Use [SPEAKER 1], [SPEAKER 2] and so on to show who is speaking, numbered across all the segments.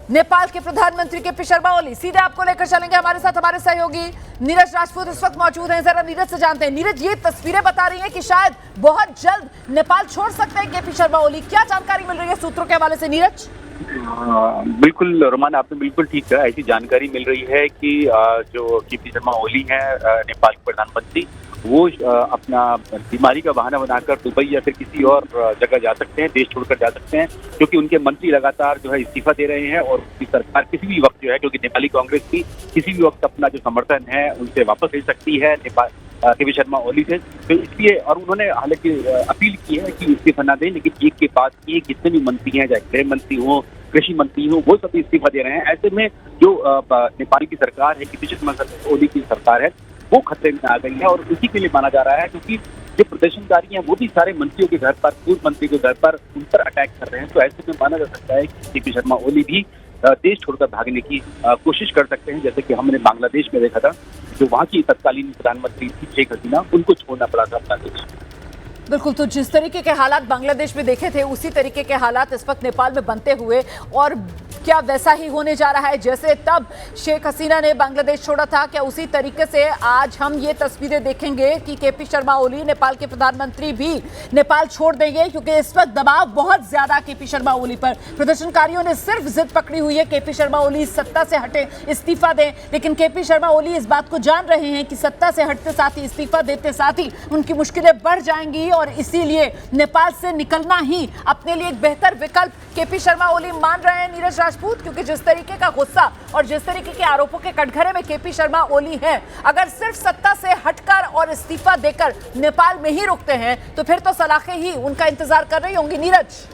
[SPEAKER 1] नेपाल के प्रधानमंत्री केपी शर्मा ओली। सीधे आपको लेकर चलेंगे, हमारे साथ हमारे सहयोगी नीरज राजपूत इस वक्त मौजूद हैं। जरा नीरज से जानते हैं। नीरज, ये तस्वीरें बता रही हैं कि शायद बहुत जल्द नेपाल छोड़ सकते हैं केपी शर्मा ओली, क्या जानकारी मिल रही है सूत्रों के हवाले से नीरज?
[SPEAKER 2] बिल्कुल रोमान, आपने बिल्कुल ठीक कहा। ऐसी जानकारी मिल रही है कि जो केपी शर्मा ओली हैं नेपाल के प्रधानमंत्री, वो अपना बीमारी का बहाना बनाकर दुबई या फिर किसी और जगह जा सकते हैं, देश छोड़कर जा सकते हैं, क्योंकि उनके मंत्री लगातार जो है इस्तीफा दे रहे हैं और उनकी सरकार किसी भी वक्त जो है, क्योंकि नेपाली कांग्रेस की किसी भी वक्त अपना जो समर्थन है उनसे वापस ले सकती है नेपाल केपी शर्मा ओली से। तो इसलिए, और उन्होंने हालांकि अपील की है कि इस्तीफा न दें, लेकिन एक के बाद एक जितने भी मंत्री हैं, चाहे गृह मंत्री हो, कृषि मंत्री हो, वो सब इस्तीफा दे रहे हैं। ऐसे में जो नेपाल की सरकार है, केपी शर्मा ओली की सरकार है, वो खतरे में आ गई है और इसी के लिए माना जा रहा है, क्योंकि जो प्रदर्शनकारी हैं वो भी सारे मंत्रियों के घर पर, पूर्व मंत्री के घर पर, उन पर अटैक कर रहे हैं। तो ऐसे में माना जा सकता है कि केपी शर्मा ओली भी देश छोड़कर भागने की कोशिश कर सकते हैं, जैसे कि हमने बांग्लादेश में देखा था, जो वहाँ की तत्कालीन प्रधानमंत्री थी शेख हसीना, उनको छोड़ना पड़ा था अपना देश।
[SPEAKER 1] बिल्कुल, तो जिस तरीके के हालात बांग्लादेश में देखे थे, उसी तरीके के हालात इस वक्त नेपाल में बनते हुए, और क्या वैसा ही होने जा रहा है जैसे तब शेख हसीना ने बांग्लादेश छोड़ा था? क्या उसी तरीके से आज हम ये तस्वीरें देखेंगे कि केपी शर्मा ओली, नेपाल के प्रधानमंत्री, भी नेपाल छोड़ देंगे? क्योंकि इस वक्त दबाव बहुत ज्यादा केपी शर्मा ओली पर। प्रदर्शनकारियों ने सिर्फ जिद पकड़ी हुई है केपी शर्मा ओली सत्ता से हटे, इस्तीफा दें, लेकिन केपी शर्मा ओली इस बात को जान रहे हैं कि सत्ता से हटते साथ ही, इस्तीफा देते साथ ही उनकी मुश्किलें बढ़ जाएंगी, और इसीलिए नेपाल से निकलना ही अपने लिए एक बेहतर विकल्प केपी शर्मा ओली मान रहे हैं नीरज राजपूत। क्योंकि जिस तरीके का गुस्सा और जिस तरीके के आरोपों के कटघरे में केपी शर्मा ओली हैं, अगर सिर्फ सत्ता से हटकर और इस्तीफा देकर नेपाल में ही रुकते हैं तो फिर तो सलाखें ही उनका इंतजार कर रही होंगी नीरज।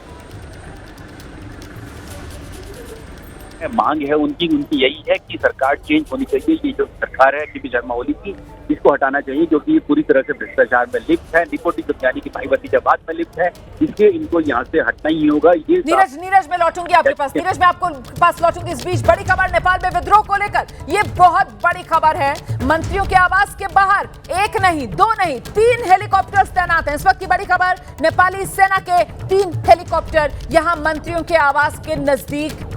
[SPEAKER 2] मांग है उनकी यही है कि सरकार चेंज होनी चाहिए। ये जो सरकार है केपी शर्मा ओली की, इसको हटाना चाहिए, क्योंकि ये पूरी तरह से भ्रष्टाचार में लिप्त है, नेपोटिज्म यानी कि भाई भतीजावाद में लिप्त है। इसलिए इनको यहाँ से हटना ही होगा। ये
[SPEAKER 1] नीरज मैं लौटूंगी आपके पास। नीरज, मैं आपको पास लौटूंगी। इस बीच बड़ी खबर नेपाल में विद्रोह को लेकर, ये बहुत बड़ी खबर है। मंत्रियों के आवास के बाहर एक नहीं, दो नहीं, 3 हेलीकॉप्टर्स तैनात हैं। इस वक्त की बड़ी खबर, नेपाली सेना के 3 हेलीकॉप्टर यहाँ मंत्रियों के आवास के नजदीक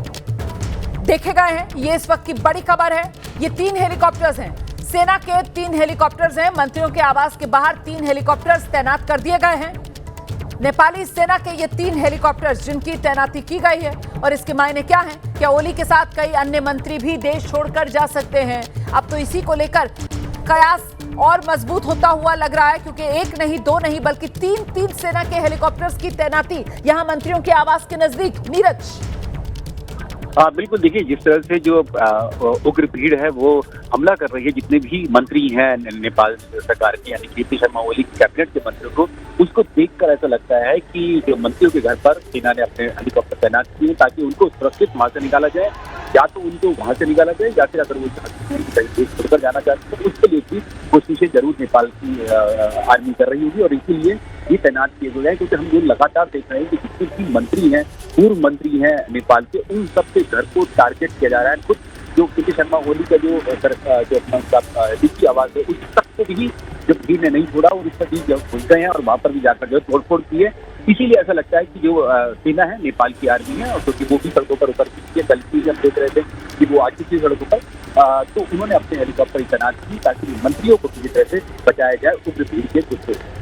[SPEAKER 1] देखे गए हैं। ये इस वक्त की बड़ी खबर है। ये 3 हेलीकॉप्टर्स हैं, सेना के 3 हेलीकॉप्टर्स हैं। मंत्रियों के आवास के बाहर 3 हेलीकॉप्टर्स तैनात कर दिए गए हैं। नेपाली सेना के ये 3 हेलीकॉप्टर्स जिनकी तैनाती की गई है, और इसके मायने क्या हैं? क्या ओली के साथ कई अन्य मंत्री भी देश छोड़कर जा सकते हैं? अब तो इसी को लेकर कयास और मजबूत होता हुआ लग रहा है, क्योंकि एक नहीं, दो नहीं, बल्कि 3 सेना के हेलीकॉप्टर्स की तैनाती यहां मंत्रियों के आवास के नजदीक। नीरज,
[SPEAKER 2] बिल्कुल, देखिए जिस तरह से जो उग्र भीड़ है वो हमला कर रही है, जितने भी मंत्री हैं नेपाल सरकार के, यानी केपी शर्मा ओली की कैबिनेट के मंत्रियों को, उसको देखकर ऐसा लगता है कि जो मंत्रियों के घर पर सेना ने अपने हेलीकॉप्टर तैनात किए ताकि उनको सुरक्षित वहां से निकाला जाए, या तो उनको वहां से निकाला जाए, या फिर अगर वो छोड़कर जाना चाहते हैं तो उसके लिए भी कोशिशें जरूर नेपाल की आर्मी कर रही होगी, और इसीलिए ये तैनात किए गए हैं। क्योंकि हम लोग लगातार देख रहे हैं कि जितने भी मंत्री हैं, पूर्व मंत्री हैं नेपाल के, उन सबके घर को टारगेट किया जा रहा है। खुद जो केपी शर्मा ओली का जो अपना आवाज है, उस तक को भी जब भीड़ ने नहीं छोड़ा और उस पर भी जब घुस गए हैं और वहां पर भी जाकर जो तोड़फोड़ की है। इसीलिए ऐसा लगता है कि जो सेना है, नेपाल की आर्मी है, और क्योंकि वो भी सड़कों पर उतर चुकी है, कल भी हम देख रहे थे कि वो आ चुकी है सड़कों पर, तो उन्होंने अपने हेलीकॉप्टर तैनात की ताकि मंत्रियों को किसी तरह से बचाया जाए उग्र भीड़ के गुस्से।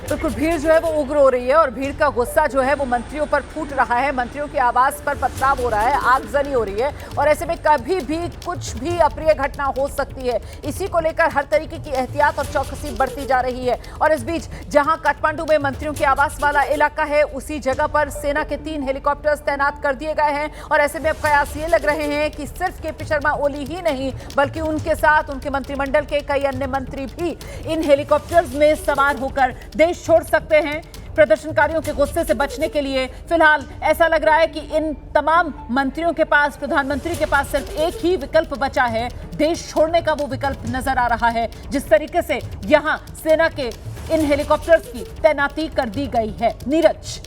[SPEAKER 1] बिल्कुल, भीड़ जो है वो उग्र हो रही है, और भीड़ का गुस्सा जो है वो मंत्रियों पर फूट रहा है। मंत्रियों के आवास पर पथराव हो रहा है, आगजनी हो रही है, और ऐसे में कभी भी कुछ भी अप्रिय घटना हो सकती है। इसी को लेकर हर तरीके की एहतियात और चौकसी बढ़ती जा रही है। और इस बीच जहां काठमांडू में मंत्रियों के आवास वाला इलाका है, उसी जगह पर सेना के 3 हेलीकॉप्टर्स तैनात कर दिए गए हैं। और ऐसे में अब कयास ये लग रहे हैं कि सिर्फ केपी शर्मा ओली ही नहीं, बल्कि उनके साथ उनके मंत्रिमंडल के कई अन्य मंत्री भी इन हेलीकॉप्टर्स में सवार होकर देश छोड़ सकते हैं। प्रदर्शनकारियों के गुस्से से बचने के लिए फिलहाल ऐसा लग रहा है कि इन तमाम मंत्रियों के पास, प्रधानमंत्री के पास सिर्फ एक ही विकल्प बचा है, देश छोड़ने का वो विकल्प नजर आ रहा है, जिस तरीके से यहां सेना के इन हेलीकॉप्टर्स की तैनाती कर दी गई है। नीरज,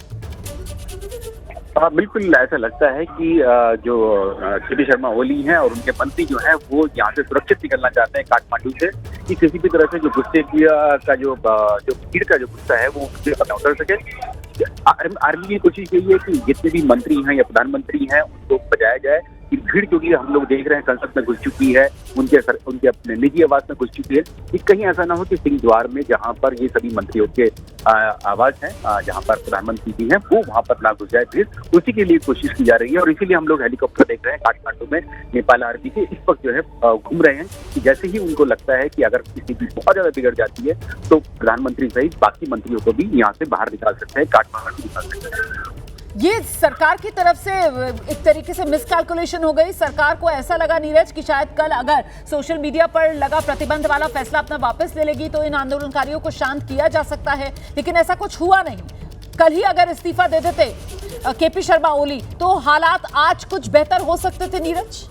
[SPEAKER 2] बिल्कुल ऐसा लगता है कि जो केपी शर्मा ओली हैं और उनके मंत्री जो हैं वो यहाँ से सुरक्षित निकलना चाहते हैं काठमांडू से, कि किसी भी तरह से जो गुस्से का जो भीड़ का जो गुस्सा है वो उससे पता उतर सके। आर्मी की कोशिश यही है कि जितने भी मंत्री हैं या प्रधानमंत्री हैं उनको बचाया जाए, भीड़ जो कि हम लोग देख रहे हैं संसद में घुस चुकी है, उनके अपने निजी आवास में घुस चुकी है, कि कहीं ऐसा ना हो कि सिंह द्वार में जहां पर ये सभी मंत्रियों के आवास है, जहां पर प्रधानमंत्री भी हैं, वो वहां पर ना घुस जाए भीड़, उसी के लिए कोशिश की जा रही है। और इसीलिए हम लोग हेलीकॉप्टर देख रहे हैं काठमांडू में नेपाल आर्मी के इस वक्त जो है घूम रहे हैं कि जैसे ही उनको लगता है कि अगर स्थिति बहुत ज्यादा बिगड़ जाती है तो प्रधानमंत्री सहित बाकी मंत्रियों को भी यहाँ से बाहर निकाल सकते हैं, काठमांडू निकाल सकते हैं।
[SPEAKER 1] ये सरकार की तरफ से एक तरीके से मिसकैलकुलेशन हो गई। सरकार को ऐसा लगा नीरज कि शायद कल अगर सोशल मीडिया पर लगा प्रतिबंध वाला फैसला अपना वापस ले लेगी तो इन आंदोलनकारियों को शांत किया जा सकता है, लेकिन ऐसा कुछ हुआ नहीं। कल ही अगर इस्तीफा दे देते केपी शर्मा ओली तो हालात आज कुछ बेहतर हो सकते थे नीरज।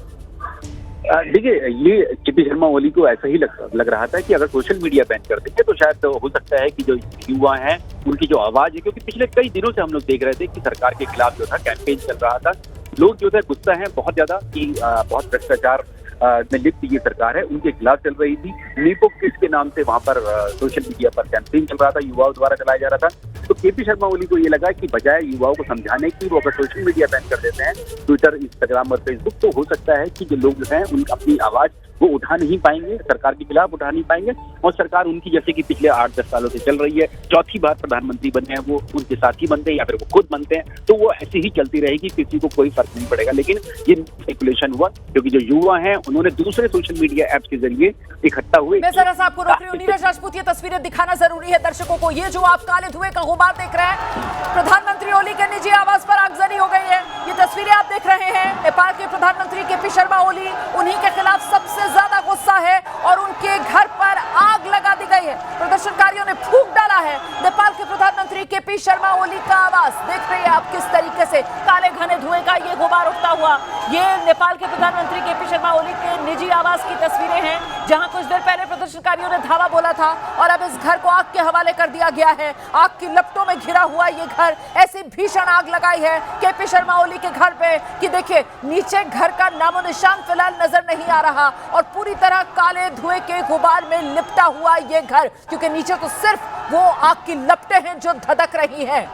[SPEAKER 2] देखिए, ये केपी शर्मा ओली को ऐसा ही लग रहा था कि अगर सोशल मीडिया बैन कर देंगे तो शायद हो सकता है कि जो युवा हैं उनकी जो आवाज है, क्योंकि पिछले कई दिनों से हम लोग देख रहे थे कि सरकार के खिलाफ जो था कैंपेन चल रहा था, लोग जो है गुस्सा है बहुत ज्यादा कि बहुत भ्रष्टाचार में लिप्त ये सरकार है, उनके खिलाफ चल रही थी। नीपो किस के नाम से वहां पर सोशल मीडिया पर कैंपेन चल रहा था, युवाओं द्वारा चलाया जा रहा था। तो केपी शर्मा ओली को ये लगा कि बजाय युवाओं को समझाने की वो अगर सोशल मीडिया बैन कर देते हैं, ट्विटर, इंस्टाग्राम और फेसबुक, तो हो सकता है कि जो लोग हैं उन अपनी आवाज वो उठा नहीं पाएंगे, सरकार के खिलाफ उठा नहीं पाएंगे, और सरकार उनकी जैसे कि पिछले 8-10 सालों से चल रही है, चौथी बार प्रधानमंत्री बने हैं, वो उनके साथी बनते हैं या फिर वो खुद बनते हैं, तो वो ऐसे ही चलती रहेगी, किसी को कोई फर्क नहीं पड़ेगा। लेकिन ये स्पेकुलेशन हुआ क्योंकि जो युवा हैं उन्होंने दूसरे सोशल मीडिया ऐप्स के जरिए इकट्ठा हुए।
[SPEAKER 1] मैं जरा सा आपको रोक रही हूँ नीरज राजपूत, ये तस्वीरें दिखाना जरूरी है दर्शकों को। ये जो आप काले धुएं का गुबार देख रहे हैं, प्रधानमंत्री ओली के निजी आवास पर आगजनी हो गई है। ये तस्वीरें आप देख रहे हैं, नेपाल के प्रधानमंत्री केपी शर्मा ओली, उन्हीं के खिलाफ सबसे ज्यादा गुस्सा है और उनके घर पर आग लगा दी गई है। प्रदर्शनकारियों ने फूंक डाला है नेपाल के प्रधानमंत्री केपी शर्मा ओली का आवास। देख रहे हैं आप किस तरीके से काले घने धुएं का ये गुबार उठता हुआ। ये नेपाल के प्रधानमंत्री केपी शर्मा ओली के निजी आवास की तस्वीरें हैं, जहां कुछ देर पहले प्रदर्शनकारियों ने धावा बोला था और अब इस घर को आग के हवाले कर दिया गया है। आग की लपटों में घिरा हुआ ये घर, ऐसी भीषण आग लगाई है केपी शर्मा ओली के घर पे कि देखिए नीचे घर का नामो निशान फिलहाल नजर नहीं आ रहा, और पूरी तरह काले धुएं के गुबार में लिपटा हुआ ये घर, क्योंकि नीचे तो सिर्फ वो आग की लपटें हैं जो धधक रही हैं।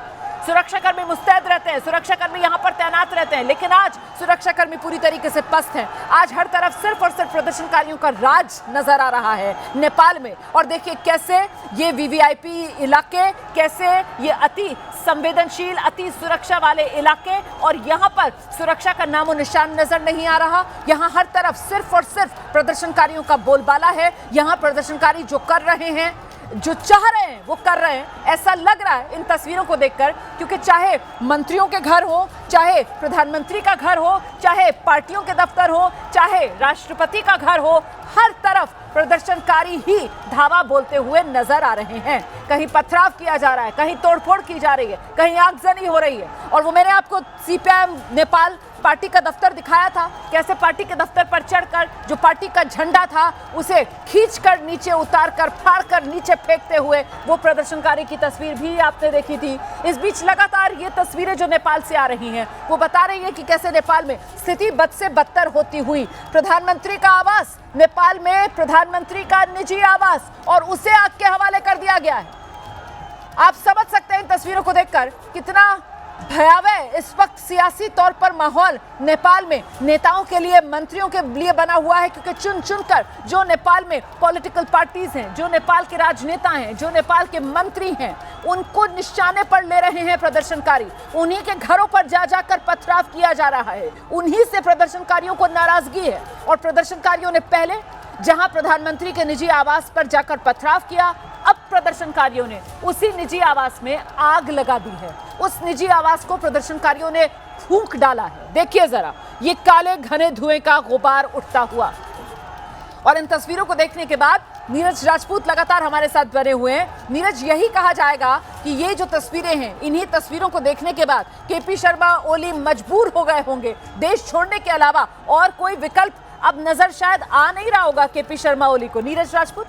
[SPEAKER 1] सुरक्षाकर्मी मुस्तैद रहते हैं, सुरक्षाकर्मी यहाँ पर तैनात रहते हैं, लेकिन आज सुरक्षाकर्मी पूरी तरीके से पस्त हैं। आज हर तरफ सिर्फ और सिर्फ प्रदर्शनकारियों का राज नजर आ रहा है नेपाल में। और देखिए कैसे ये वीवीआईपी इलाके, कैसे ये अति संवेदनशील, अति सुरक्षा वाले इलाके, और यहाँ पर सुरक्षा का नामो निशान नजर नहीं आ रहा। यहाँ हर तरफ सिर्फ और सिर्फ प्रदर्शनकारियों का बोलबाला है। यहाँ प्रदर्शनकारी जो कर रहे हैं, जो चाह रहे हैं वो कर रहे हैं, ऐसा लग रहा है इन तस्वीरों को देखकर, क्योंकि चाहे मंत्रियों के घर हो, चाहे प्रधानमंत्री का घर हो, चाहे पार्टियों के दफ्तर हो, चाहे राष्ट्रपति का घर हो, हर तरफ प्रदर्शनकारी ही धावा बोलते हुए नजर आ रहे हैं। कहीं पथराव किया जा रहा है, कहीं तोड़फोड़ की जा रही है, कहीं आगजनी हो रही है। और वो मैंने आपको सीपीआई नेपाल पार्टी का दफ्तर दिखाया था, कैसे पार्टी के दफ्तर पर चढ़कर जो पार्टी का झंडा था उसे खींचकर नीचे उतारकर, फाड़कर नीचे फेंकते हुए वो प्रदर्शनकारी की तस्वीर भी आपने देखी थी। इस बीच लगातार ये तस्वीरें जो नेपाल से आ रही हैं वो बता रही है कि कैसे नेपाल में स्थिति बद से बदतर होती हुई, प्रधानमंत्री का आवास, नेपाल में प्रधानमंत्री का निजी आवास, और उसे आग के हवाले कर दिया गया है। आप समझ सकते हैं इन तस्वीरों को देखकर कितना भयावह इस वक्त सियासी तौर पर माहौल नेपाल में नेताओं के लिए, मंत्रियों के लिए बना हुआ है, क्योंकि चुन चुनकर जो नेपाल में पॉलिटिकल पार्टीज हैं, जो नेपाल के राजनेता हैं, जो नेपाल के मंत्री हैं, उनको निशाने पर ले रहे हैं प्रदर्शनकारी। उन्हीं के घरों पर जा जाकर पथराव किया जा रहा है, उन्हीं से प्रदर्शनकारियों को नाराजगी है। और प्रदर्शनकारियों ने पहले जहां प्रधानमंत्री के निजी आवास पर जाकर पथराव किया, अब प्रदर्शनकारियों ने उसी निजी आवास में आग लगा दी है। उस निजी आवास को प्रदर्शनकारियों ने फूंक डाला है। देखिए जरा ये काले घने धुएं का गुबार उठता हुआ। और इन तस्वीरों को देखने के बाद नीरज राजपूत लगातार हमारे साथ बने हुए हैं। नीरज, यही कहा जाएगा कि ये जो तस्वीरें हैं, इन्हीं तस्वीरों को देखने के बाद केपी शर्मा ओली मजबूर हो गए होंगे। देश छोड़ने के अलावा और कोई विकल्प अब नजर शायद आ नहीं रहा होगा केपी शर्मा ओली को। नीरज राजपूत।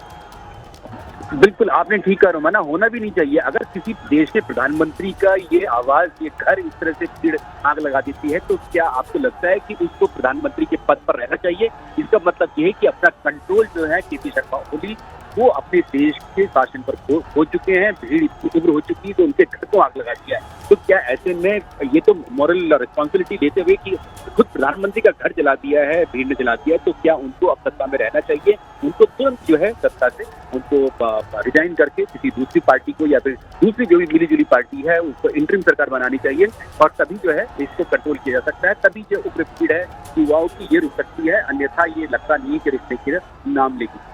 [SPEAKER 2] बिल्कुल आपने ठीक कहा रोमाना, होना भी नहीं चाहिए। अगर किसी देश के प्रधानमंत्री का ये आवाज, ये घर इस तरह से भीड़ आग लगा देती है, तो क्या आपको लगता है कि उसको प्रधानमंत्री के पद पर रहना चाहिए? इसका मतलब ये है कि अपना कंट्रोल जो है केपी शर्मा ओली वो अपने देश के शासन पर हो चुके हैं, भीड़ इतनी उग्र हो चुकी है तो उनके घर को आग लगा दिया है। तो क्या ऐसे में ये तो मॉरल रिस्पॉन्सिबिलिटी लेते हुए कि खुद प्रधानमंत्री का घर जला दिया है, भीड़ ने जला दिया है, तो क्या उनको अब सत्ता में रहना चाहिए? उनको तुरंत जो है सत्ता से उनको रिजाइन करके किसी दूसरी पार्टी को या फिर दूसरी जो भी मिली जुली पार्टी है उसको इंटरिम सरकार बनानी चाहिए और तभी जो है इसको कंट्रोल किया जा सकता है। तभी जो उग्र भीड़ है युवाओं की ये रुक सकती है, अन्यथा ये लगता नहीं है कि रिश्ते की नाम लेगी।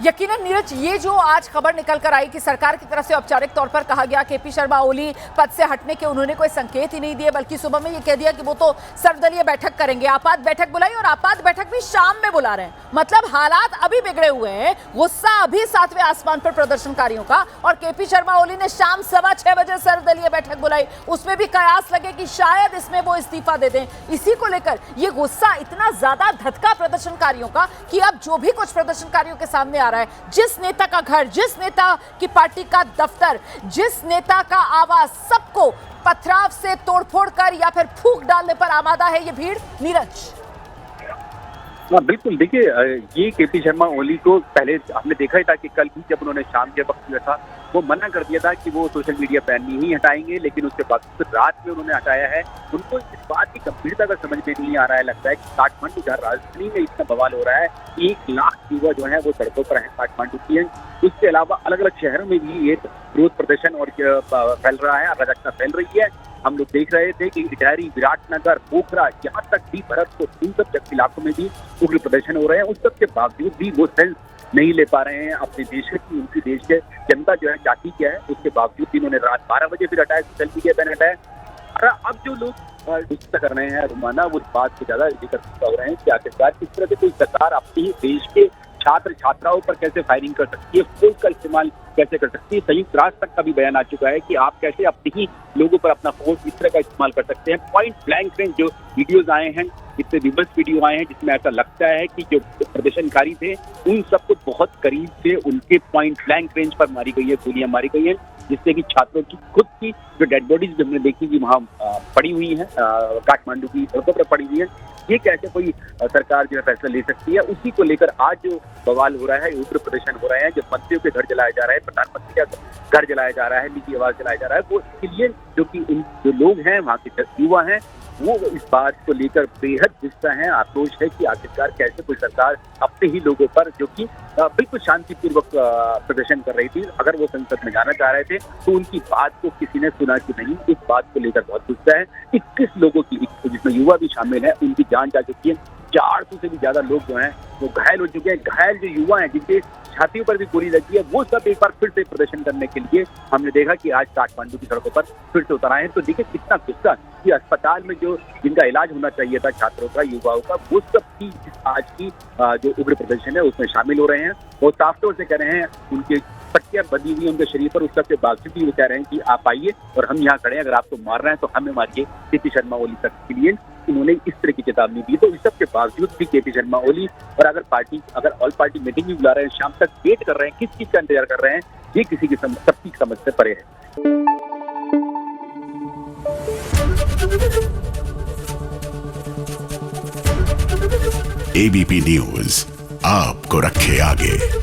[SPEAKER 1] यकीनन नीरज, ये जो आज खबर निकल कर आई कि सरकार की तरफ से औपचारिक तौर पर कहा गया केपी शर्मा ओली पद से हटने के उन्होंने कोई संकेत ही नहीं दिए, बल्कि सुबह में ये कह दिया कि वो तो सर्वदलीय बैठक करेंगे, आपात बैठक बुलाई और आपात बैठक भी शाम में बुला रहे हैं। मतलब हालात अभी बिगड़े हुए हैं, गुस्सा अभी 7वें आसमान पर प्रदर्शनकारियों का, और केपी शर्मा ओली ने शाम 6:15 बजे सर्वदलीय बैठक बुलाई, उसमें भी कयास लगे कि शायद इसमें वो इस्तीफा दे दें। इसी को लेकर ये गुस्सा इतना ज्यादा धधका प्रदर्शनकारियों का कि अब जो भी कुछ प्रदर्शनकारियों के सामने आ रहा है, जिस नेता का घर, जिस नेता की पार्टी का दफ्तर, जिस नेता का आवास, सबको पथराव से तोड़फोड़ कर या फिर फूंक डालने पर आमादा है ये भीड़। नीरज,
[SPEAKER 2] हाँ बिल्कुल, देखिए ये केपी शर्मा ओली को पहले हमने देखा ही था कि कल भी जब उन्होंने शाम के वक्त जो था वो मना कर दिया था कि वो सोशल मीडिया बैन नहीं हटाएंगे, लेकिन उसके बाद फिर रात में उन्होंने हटाया है। उनको इस बात की गंभीरता का समझ में नहीं आ रहा है। लगता है कि काठमांडू जहाँ राजधानी में इतना बवाल हो रहा है, 1 लाख युवा जो है वो सड़कों पर है काठमांडू की है। उसके अलावा अलग अलग शहरों में भी ये विरोध प्रदर्शन और फैल रहा है, अराजकता फैल रही है। हम लोग देख रहे थे कि इटारी, विराटनगर, पोखरा, यहाँ तक भी भरतपुर, इन सब इलाकों में भी उग्र प्रदर्शन हो रहे हैं। उस सब के बावजूद भी वो सेंस नहीं ले पा रहे हैं अपने देश की, उनकी देश के जनता जो है चाहती क्या है। उसके बावजूद भी इन्होंने रात 12 बजे फिर हटाया, सोशल मीडिया बैन हटाया। और अब जो लोग गुस्सा कर रहे हैं रुमाना, वो बात से ज्यादा जिक्र हो रहे हैं कि आखिरकार किस तरह से कोई सरकार अपने ही देश के छात्र छात्राओं पर कैसे फायरिंग कर सकती है, फोर्स का इस्तेमाल कैसे कर सकती है। संयुक्त राष्ट्र तक का भी बयान आ चुका है कि आप कैसे अपने ही लोगों पर अपना फोर्स इस तरह का इस्तेमाल कर सकते हैं। पॉइंट ब्लैंक रेंज जो वीडियोज आए हैं, इतने विवश वीडियो आए हैं जिसमें ऐसा लगता है कि जो प्रदर्शनकारी थे उन सबको बहुत करीब से उनके पॉइंट ब्लैंक रेंज पर मारी गई है, गोलियां मारी गई हैं, जिससे कि छात्रों की खुद की जो डेड बॉडीज हमने देखी कि वहाँ पड़ी हुई है, काठमांडू की सड़कों पर पड़ी हुई है। ये कैसे कोई सरकार जो है फैसला ले सकती है? उसी को लेकर आज जो बवाल हो रहा है, उग्र प्रदर्शन हो रहे हैं, जो मंत्रियों के घर जलाए जा रहे हैं, प्रधानमंत्री का घर जलाया जा रहा है, निजी आवाज जलाया जा रहा है, वो इसके लिए जो कि उन जो लोग हैं वहाँ के युवा हैं वो इस बात को लेकर बेहद गुस्सा है, आक्रोश है कि आखिरकार कैसे कोई सरकार अपने ही लोगों पर, जो कि बिल्कुल शांतिपूर्वक प्रदर्शन कर रही थी, अगर वो संसद में जाना चाह रहे थे तो उनकी बात को किसी ने सुना कि नहीं, इस बात को लेकर बहुत गुस्सा है। 21 लोगों की, जिसमें युवा भी शामिल है, उनकी जान जा चुकी है। 400 से भी ज्यादा लोग जो हैं वो घायल हो चुके हैं। घायल जो युवा हैं जिनके छातियों पर भी गोली लगी है, वो सब एक बार फिर से प्रदर्शन करने के लिए हमने देखा कि आज काठमांडू की सड़कों पर फिर से उतर आए हैं। तो देखिए कितना गुस्सा कि अस्पताल में जो जिनका इलाज होना चाहिए था छात्रों का, युवाओं का, वो सब की आज की जो उग्र प्रदर्शन है उसमें शामिल हो रहे हैं। वो साफ तौर से कह रहे हैं, उनके पट्टियां बंधी हुई उनके शरीर पर, उस सब के बावजूद भी वो कह रहे हैं कि आप आइए और हम यहाँ खड़े हैं, अगर आपको मार रहे हैं तो हमें मारिए। केपी शर्मा ओली तक के लिए उन्होंने इस तरह की चेतावनी दी। तो इस सब के बावजूद भी केपी शर्मा ओली और अगर ऑल पार्टी मीटिंग भी बुला रहे हैं, शाम तक वेट कर रहे हैं, किस चीज का इंतजार कर रहे हैं, ये किसी की सबकी समझ से परे है।
[SPEAKER 3] एबीपी न्यूज आपको रखे आगे।